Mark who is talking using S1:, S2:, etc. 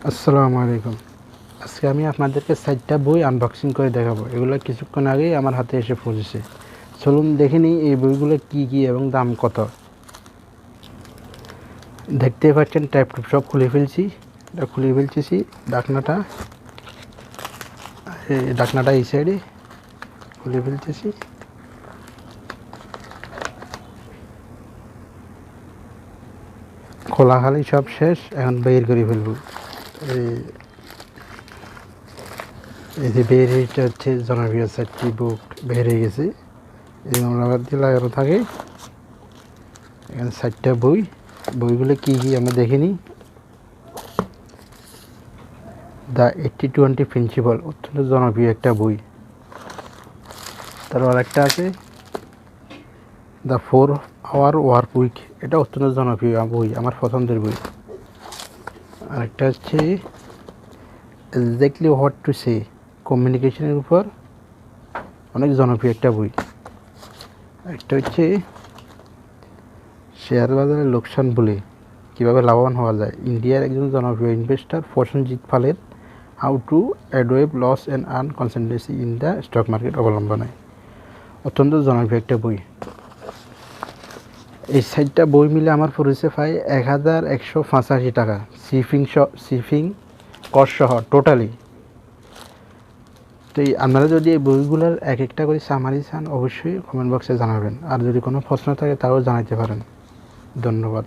S1: আসসালামু আলাইকুম। আজকে আমি আপনাদেরকে 4টা বই আনবক্সিং করে দেখাবো। এগুলো কিছুক্ষণ আগেই আমার হাতে এসে পৌঁছেছে। চলুন দেখে নিই এই বইগুলো কী কী এবং দাম কত। দেখতেই পাচ্ছেন ট্যাপ টুপ সব খুলে ফেলছি। এটা খুলে ফেলতেছি ঢাকনাটা, ঢাকনাটা এই সাইডে খুলে ফেলতেছি। খোলা খালি সব শেষ, এখন বের করে ফেলবো। এই যে বের হয়েছে হচ্ছে জনপ্রিয় 4টি বুক বের হয়ে গেছে। এই মামলাবাদ দিয়ে লাগানো থাকে। এখানে 4টা বই। বইগুলো কী কী আমরা দেখে নিই। দ্য 80-20 প্রিন্সিপাল, অত্যন্ত জনপ্রিয় একটা বই। তারপর একটা আছে দ্য 4 আওয়ার ওয়ার্ক উইক, এটা অত্যন্ত জনপ্রিয় বই, আমার পছন্দের বই। আরেকটা হচ্ছে এক্স্যাক্টলি হোয়াট টু সে, কমিউনিকেশনের উপর অনেক জনপ্রিয় একটা বই। একটা হচ্ছে শেয়ার বাজারে লোকসান বলে কীভাবে লাভবান হওয়া যায়, ইন্ডিয়ার একজন জনপ্রিয় ইনভেস্টর প্রসেনজিৎ পালের how to avoid loss and earn consistency in the stock market অবলম্বনে, অত্যন্ত জনপ্রিয় একটা বই। এই 4টা বই মিলে আমার পড়েছে প্রায় 1185 টাকা, শিপিং কস্ট সহ টোটালি। তো আপনারা যদি এই বইগুলোর এক একটা করে সামারি চান অবশ্যই কমেন্ট বক্সে জানাবেন, আর যদি কোনো প্রশ্ন থাকে তাও জানাতে পারেন। ধন্যবাদ।